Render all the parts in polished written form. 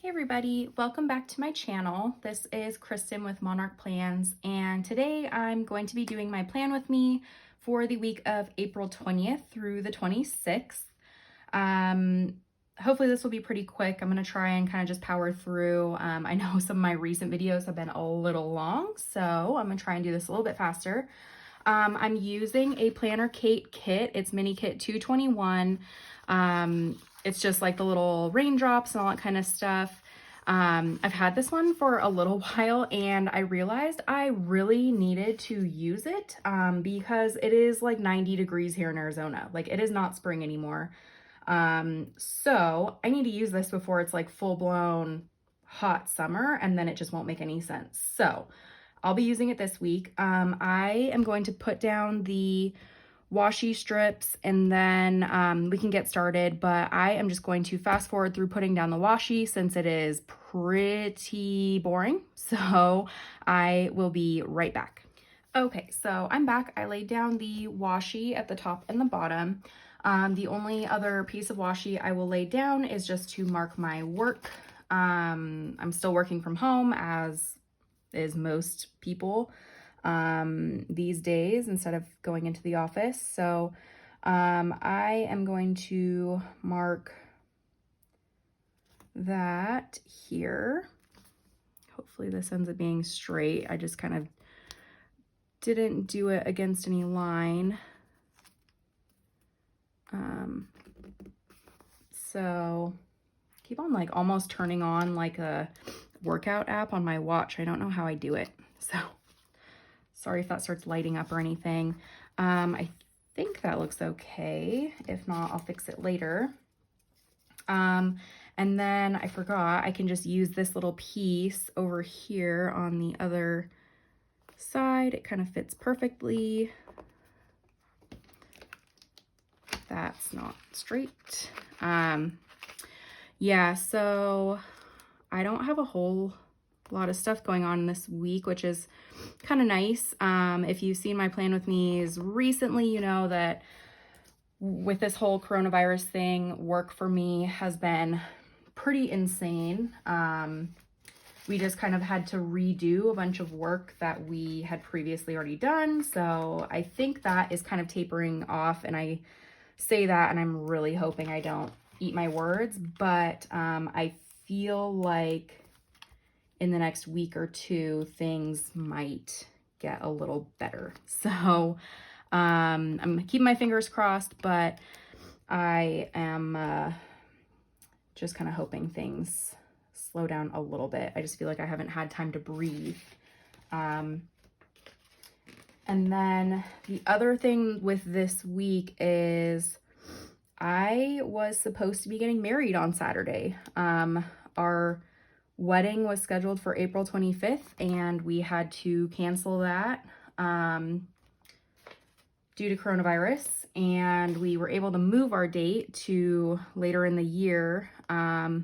Hey everybody, welcome back to my channel. This is Kristen with Monarch Plans, and today I'm going to be doing my plan with me for the week of April 20th through the 26th. Hopefully this will be pretty quick. I'm going to try and kind of just power through. I know some of my recent videos have been a little long, so I'm going to try and do this a little bit faster. I'm using a PlannerKate kit. It's mini kit 221. It's just like the little raindrops and all that kind of stuff. I've had this one for a little while and I realized I really needed to use it because it is like 90 degrees here in Arizona. Like it is not spring anymore. So I need to use this before it's like full blown hot summer and then it just won't make any sense. So I'll be using it this week. I am going to put down the washi strips and then we can get started, but I am just going to fast forward through putting down the washi since it is pretty boring. So I will be right back. Okay, so I'm back. I laid down the washi at the top and the bottom. The only other piece of washi I will lay down is just to mark my work. I'm still working from home, as is most people these days, instead of going into the office. So I am going to mark that here. Hopefully this ends up being straight. I just kind of didn't do it against any line. So keep on like almost turning on like a workout app on my watch. I don't know how I do it. So sorry if that starts lighting up or anything. I think that looks okay. If not, I'll fix it later. And then I forgot, I can just use this little piece over here on the other side. It kind of fits perfectly. That's not straight. Yeah, so I don't have a whole lot of stuff going on this week, which is kind of nice. If you've seen my plan with me recently, you know that with this whole coronavirus thing, work for me has been pretty insane. We just kind of had to redo a bunch of work that we had previously already done. So I think that is kind of tapering off, and I say that and I'm really hoping I don't eat my words, but I feel like in the next week or two, things might get a little better. So I'm keeping my fingers crossed, but I am just kind of hoping things slow down a little bit. I just feel like I haven't had time to breathe. And then the other thing with this week is I was supposed to be getting married on Saturday. Our wedding was scheduled for April 25th and we had to cancel that due to coronavirus, and we were able to move our date to later in the year. But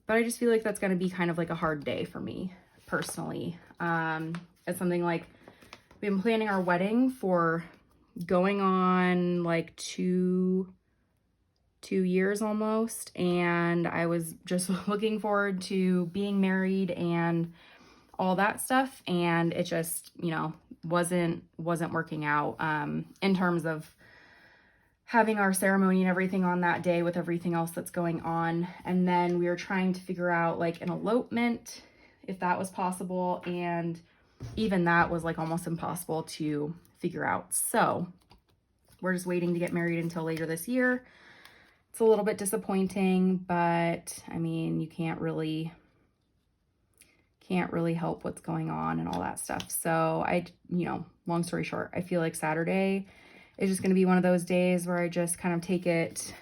I just feel like that's going to be kind of like a hard day for me personally. It's something like we've been planning our wedding for going on like two years almost, and I was just looking forward to being married and all that stuff, and it just, you know, wasn't working out in terms of having our ceremony and everything on that day with everything else that's going on. And then we were trying to figure out like an elopement, if that was possible, and even that was like almost impossible to figure out. So we're just waiting to get married until later this year. It's a little bit disappointing, but I mean, you can't really help what's going on and all that stuff. So you know, long story short, I feel like Saturday is just going to be one of those days where I just kind of take it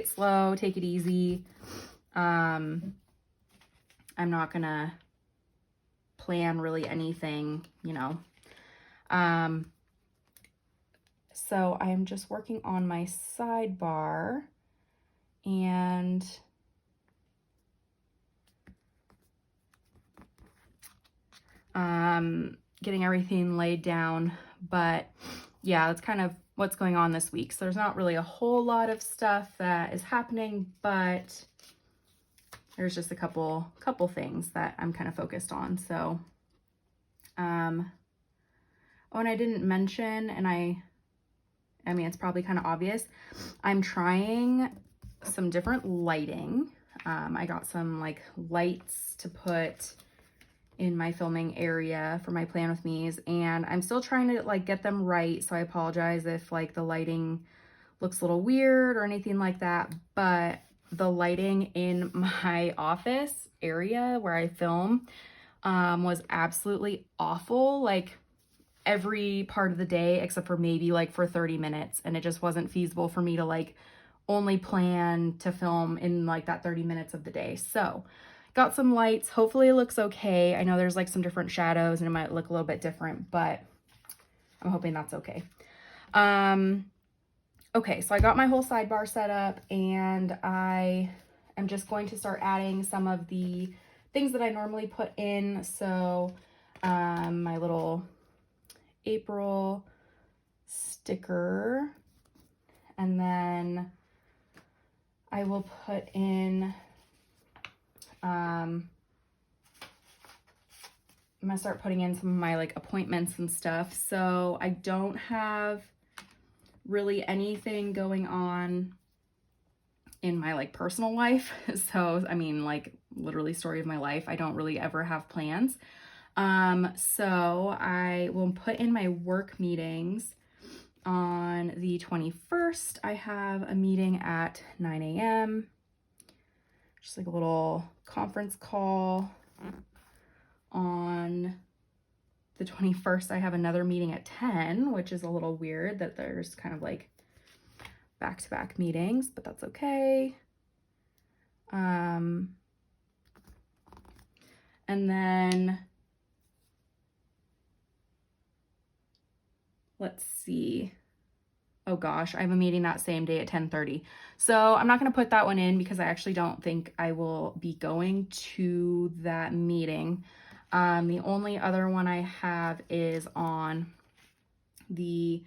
slow, take it easy. I'm not going to plan really anything, you know. So I'm just working on my sidebar and getting everything laid down. But yeah, that's kind of what's going on this week. So there's not really a whole lot of stuff that is happening, but there's just a couple things that I'm kind of focused on. So, oh, and I didn't mention, and I mean, it's probably kind of obvious, I'm trying some different lighting. I got some like lights to put in my filming area for my Plan With Me's, and I'm still trying to like get them right. So I apologize if like the lighting looks a little weird or anything like that, but the lighting in my office area where I film was absolutely awful. Like every part of the day except for maybe like for 30 minutes, and it just wasn't feasible for me to like only plan to film in like that 30 minutes of the day. So got some lights. Hopefully it looks okay. I know there's like some different shadows and it might look a little bit different, but I'm hoping that's okay. Okay, so I got my whole sidebar set up, and I am just going to start adding some of the things that I normally put in. So my little April sticker, and then I will put in, I'm gonna start putting in some of my like appointments and stuff. So I don't have really anything going on in my like personal life. So, I mean, like literally story of my life. I don't really ever have plans. So I will put in my work meetings on the 21st. I have a meeting at 9 a.m. Just like a little conference call. On the 21st, I have another meeting at 10, which is a little weird that there's kind of like back-to-back meetings, but that's okay. And then let's see. Oh gosh, I have a meeting that same day at 10:30. So I'm not going to put that one in because I actually don't think I will be going to that meeting. The only other one I have is on the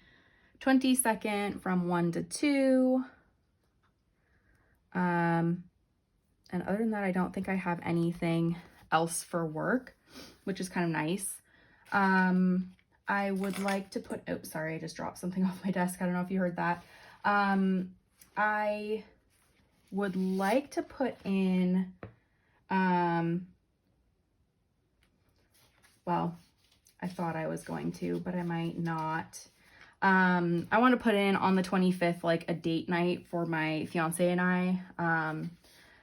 22nd from 1 to 2. And other than that, I don't think I have anything else for work, which is kind of nice. I would like to put, oh, sorry, I just dropped something off my desk. I don't know if you heard that. I would like to put in, well, I thought I was going to, but I might not. I want to put in on the 25th, like a date night for my fiance and I,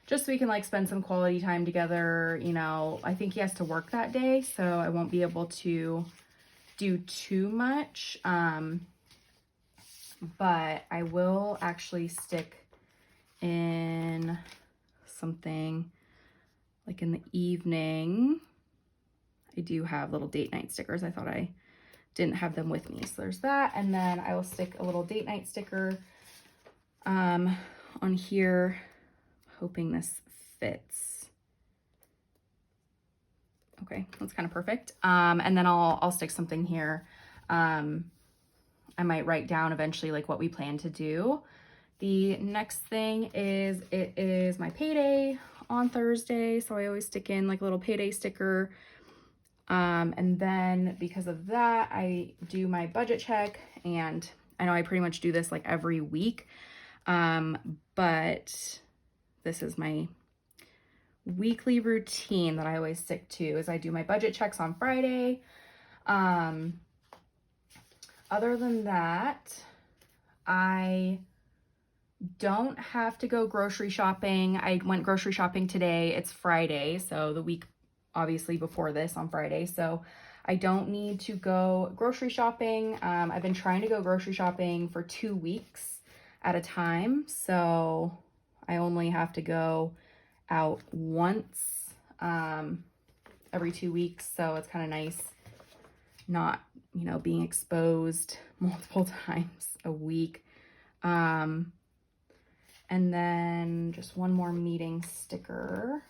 just so we can like spend some quality time together. You know, I think he has to work that day, so I won't be able to do too much. But I will actually stick in something like in the evening. I do have little date night stickers. I thought I didn't have them with me. So there's that. And then I will stick a little date night sticker on here, hoping this fits. Okay, that's kind of perfect. And then I'll stick something here. I might write down eventually like what we plan to do. The next thing is, it is my payday on Thursday. So I always stick in like a little payday sticker. And then because of that, I do my budget check, and I know I pretty much do this like every week. But this is my weekly routine that I always stick to, is I do my budget checks on Friday. Other than that, I don't have to go grocery shopping. I went grocery shopping today. It's Friday, so the week obviously before this on Friday. So I don't need to go grocery shopping. I've been trying to go grocery shopping for 2 weeks at a time. So I only have to go out once every 2 weeks. So it's kind of nice not, you know, being exposed multiple times a week. And then just one more meeting sticker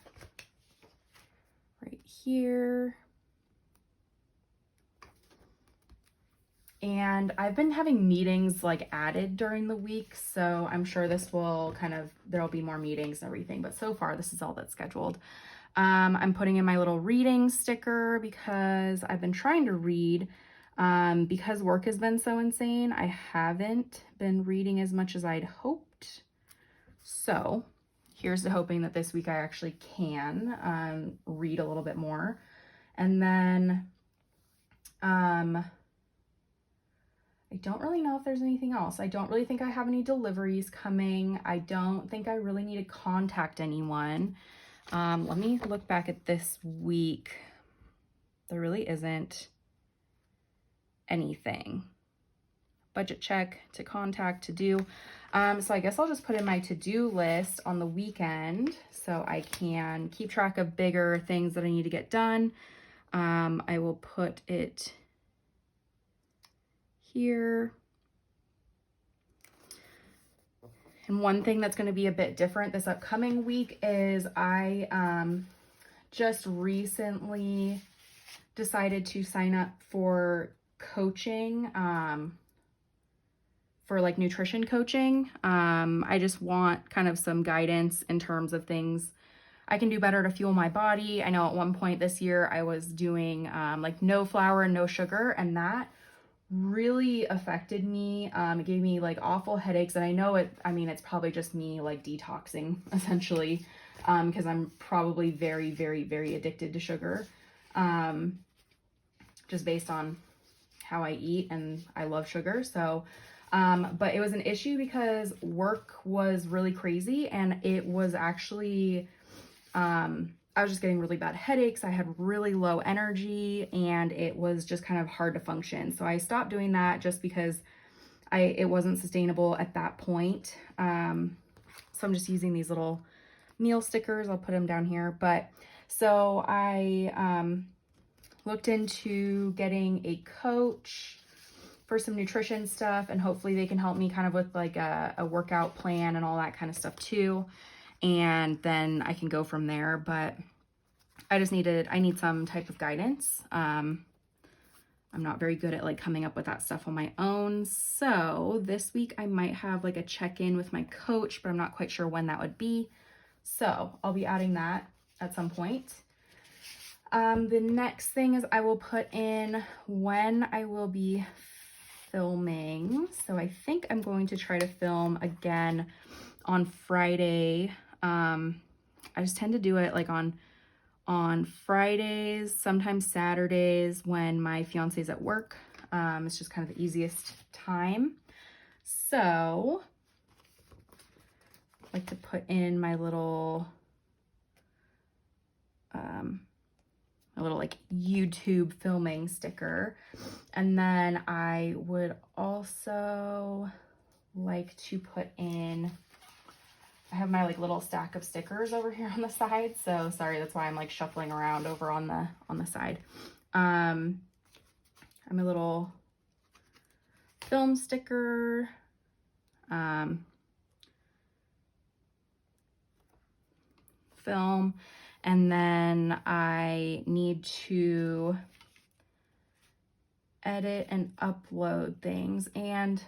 right here. And I've been having meetings like added during the week, so I'm sure this will there'll be more meetings and everything, but so far this is all that's scheduled. I'm putting in my little reading sticker because I've been trying to read. Because work has been so insane, I haven't been reading as much as I'd hoped. So here's to hoping that this week I actually can read a little bit more. And then I don't really know if there's anything else. I don't really think I have any deliveries coming. I don't think I really need to contact anyone. Let me look back at this week. There really isn't anything. Budget check, to contact, to do. So I guess I'll just put in my to-do list on the weekend so I can keep track of bigger things that I need to get done. I will put it here. And one thing that's going to be a bit different this upcoming week is I just recently decided to sign up for coaching, for like nutrition coaching. I just want kind of some guidance in terms of things I can do better to fuel my body. I know at one point this year I was doing like no flour and no sugar, and that really affected me. It gave me like awful headaches, and I know it's probably just me like detoxing essentially, because I'm probably very, very, very addicted to sugar, just based on how I eat, and I love sugar. So, but it was an issue because work was really crazy, and it was actually, I was just getting really bad headaches. I had really low energy, and it was just kind of hard to function. So I stopped doing that just because it wasn't sustainable at that point. So I'm just using these little meal stickers. I'll put them down here. But so I looked into getting a coach for some nutrition stuff, and hopefully they can help me kind of with like a workout plan and all that kind of stuff too. And then I can go from there. But I need some type of guidance. I'm not very good at like coming up with that stuff on my own. So this week I might have like a check-in with my coach, but I'm not quite sure when that would be. So I'll be adding that at some point. The next thing is I will put in when I will be filming. So I think I'm going to try to film again on Friday. I just tend to do it like on Fridays, sometimes Saturdays when my fiance's at work. It's just kind of the easiest time. So I like to put in my little like YouTube filming sticker. And then I would also like to put in, I have my like little stack of stickers over here on the side. So sorry, that's why I'm like shuffling around over on the side. I'm a little film sticker. Film. And then I need to edit and upload things. And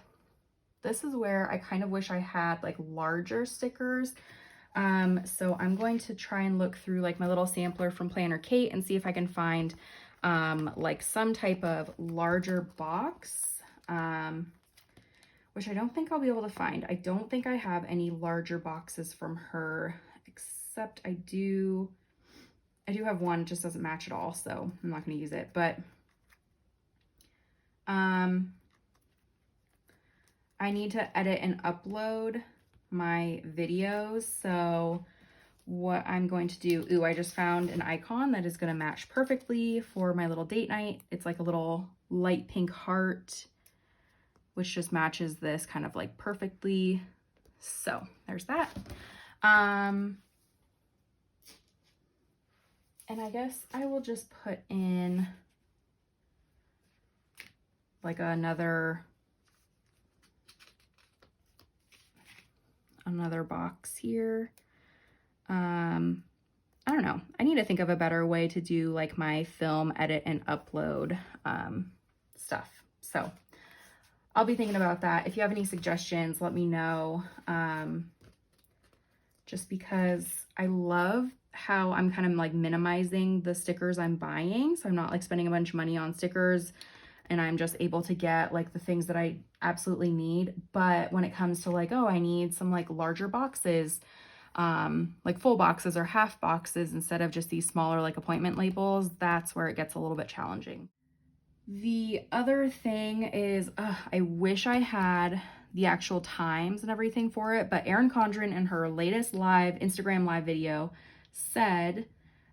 this is where I kind of wish I had like larger stickers. So I'm going to try and look through like my little sampler from PlannerKate and see if I can find like some type of larger box, which I don't think I'll be able to find. I don't think I have any larger boxes from her, except I do have one, just doesn't match at all, so I'm not going to use it. But I need to edit and upload my videos. So what I'm going to do, I just found an icon that is going to match perfectly for my little date night. It's like a little light pink heart, which just matches this kind of like perfectly. So there's that. And I guess I will just put in like another box here. I don't know. I need to think of a better way to do like my film edit and upload stuff. So I'll be thinking about that. If you have any suggestions, let me know. Just because I love how I'm kind of like minimizing the stickers I'm buying. So I'm not like spending a bunch of money on stickers, and I'm just able to get like the things that I absolutely need. But when it comes to like, oh, I need some like larger boxes, like full boxes or half boxes instead of just these smaller like appointment labels, that's where it gets a little bit challenging. The other thing is, I wish I had the actual times and everything for it, but Erin Condren in her latest Instagram live video said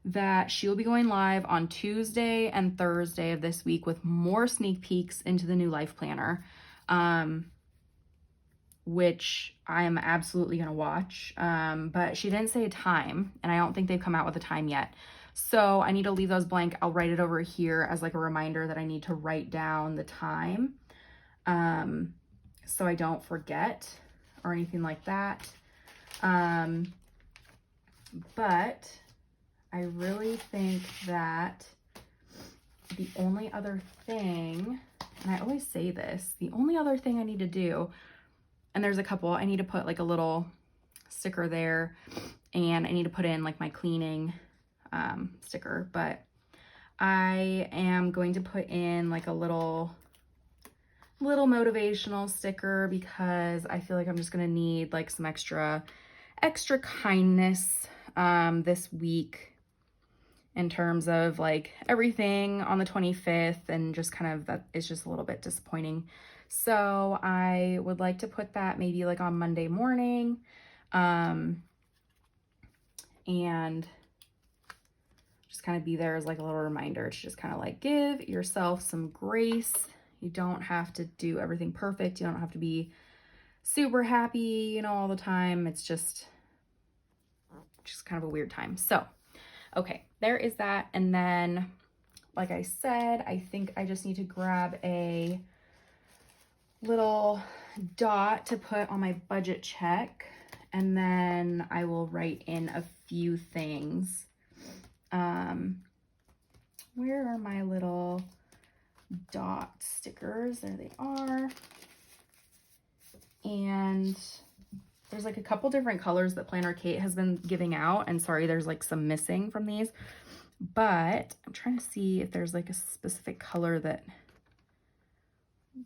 that she'll be going live on Tuesday and Thursday of this week with more sneak peeks into the new Life Planner, which I am absolutely going to watch. But she didn't say a time, and I don't think they've come out with a time yet. So I need to leave those blank. I'll write it over here as like a reminder that I need to write down the time, so I don't forget or anything like that. But I really think that the only other thing, and I always say this, the only other thing I need to do, and there's a couple, I need to put like a little sticker there, and I need to put in like my cleaning sticker, but I am going to put in like a little motivational sticker because I feel like I'm just gonna need like some extra kindness this week in terms of like everything on the 25th, and just kind of that is just a little bit disappointing. So I would like to put that maybe like on Monday morning, and just kind of be there as like a little reminder to just kind of like give yourself some grace. You don't have to do everything perfect. You don't have to be super happy, you know, all the time. It's just kind of a weird time. So, okay, there is that. And then, like I said, I think I just need to grab a little dot to put on my budget check, and then I will write in a few things. Where are my little dot stickers? There they are. And there's like a couple different colors that PlannerKate has been giving out, and sorry, there's like some missing from these, but I'm trying to see if there's like a specific color that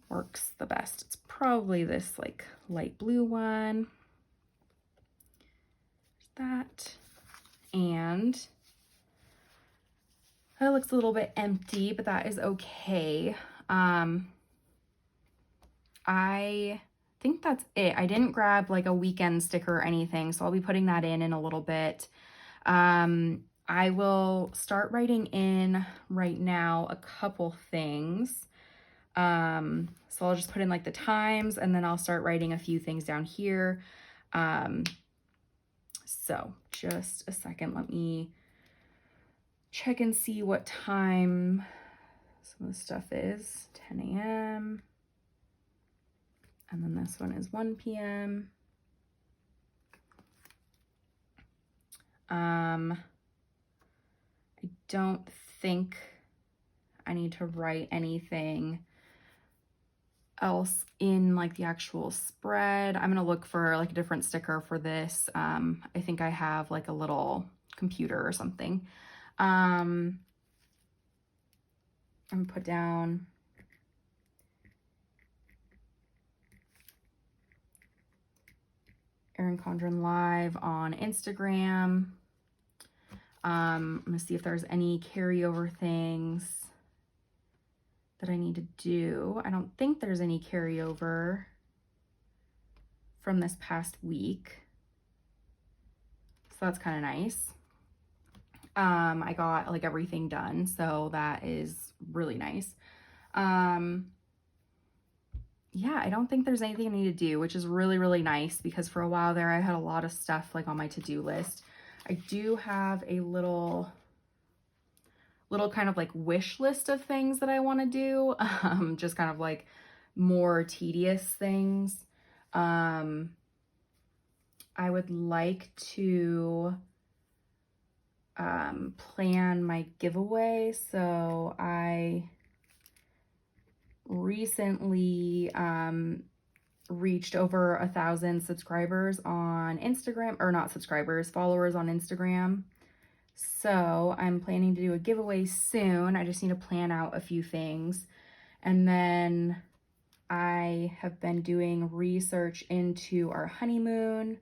works the best. It's probably this like light blue one. There's that. And it looks a little bit empty, but that is okay. I think that's it. I didn't grab like a weekend sticker or anything, so I'll be putting that in a little bit. I will start writing in right now a couple things. So I'll just put in like the times, and then I'll start writing a few things down here. So just a second, let me check and see what time some of the stuff is. 10 a.m. And then this one is 1 p.m. I don't think I need to write anything else in like the actual spread. I'm gonna look for like a different sticker for this. I think I have like a little computer or something. I'm gonna put down Erin Condren live on Instagram. I'm gonna see if there's any carryover things that I need to do. I don't think there's any carryover from this past week, so that's kind of nice. I got like everything done, so that is really nice. Yeah, I don't think there's anything I need to do, which is really, really nice, because for a while there I had a lot of stuff like on my to-do list. I do have a little kind of like wish list of things that I want to do, just kind of like more tedious things. I would like to plan my giveaway, so I recently reached over 1,000 subscribers on Instagram, or not subscribers, followers on Instagram. So I'm planning to do a giveaway soon. I just need to plan out a few things. And then I have been doing research into our honeymoon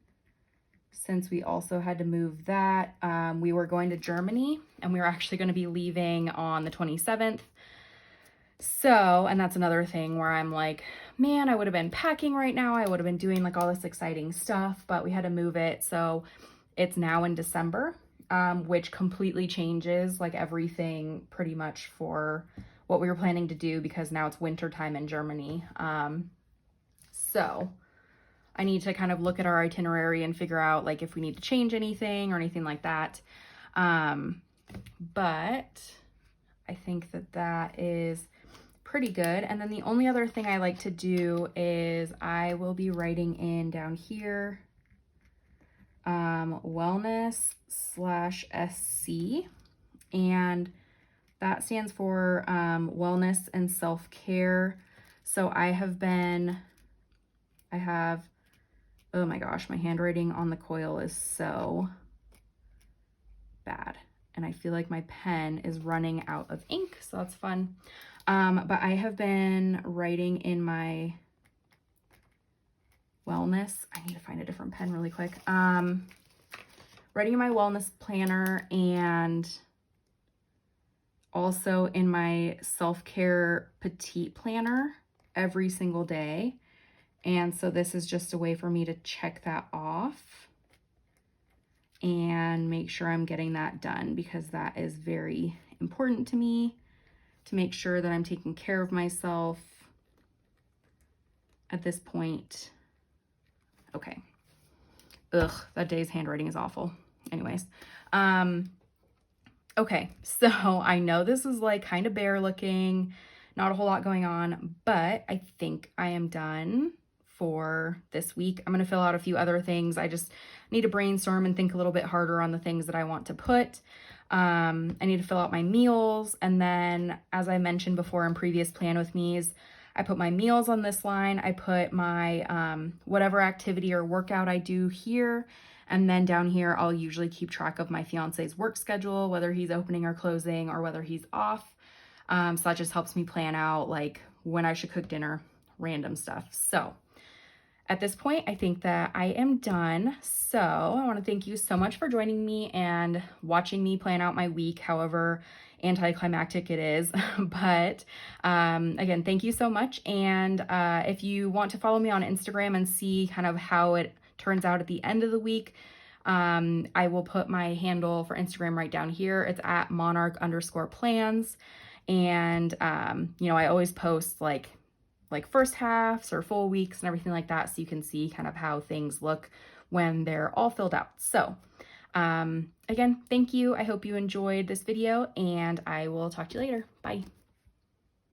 since we also had to move that. We were going to Germany and we were actually going to be leaving on the 27th. So, and that's another thing where I'm like, man, I would have been packing right now. I would have been doing like all this exciting stuff, but we had to move it. So it's now in December, which completely changes like everything pretty much for what we were planning to do, because now it's winter time in Germany. So I need to kind of look at our itinerary and figure out like if we need to change anything or anything like that. But I think that that is pretty good. And then the only other thing I like to do is I will be writing in down here, wellness/SC, and that stands for wellness and self-care. So I have, oh my gosh, my handwriting on the coil is so bad. And I feel like my pen is running out of ink, so that's fun. But I have been writing in my wellness. I need to find a different pen really quick. Writing in my wellness planner and also in my self-care petite planner every single day. And so this is just a way for me to check that off and make sure I'm getting that done, because that is very important to me, to make sure that I'm taking care of myself at this point. Okay. Ugh, that day's handwriting is awful. Anyways, okay, so I know this is like kind of bare looking, not a whole lot going on, but I think I am done for this week. I'm going to fill out a few other things. I just need to brainstorm and think a little bit harder on the things that I want to put. I need to fill out my meals. And then, as I mentioned before in previous plan with me's, I put my meals on this line. I put my whatever activity or workout I do here. And then down here, I'll usually keep track of my fiance's work schedule, whether he's opening or closing or whether he's off. So that just helps me plan out like when I should cook dinner, random stuff. So at this point, I think that I am done. So I want to thank you so much for joining me and watching me plan out my week, however anticlimactic it is. But again, thank you so much. And if you want to follow me on Instagram and see kind of how it turns out at the end of the week, I will put my handle for Instagram right down here. It's at monarch_plans. And, you know, I always post like first halves or full weeks and everything like that, so you can see kind of how things look when they're all filled out. So again, thank you. I hope you enjoyed this video, and I will talk to you later. Bye.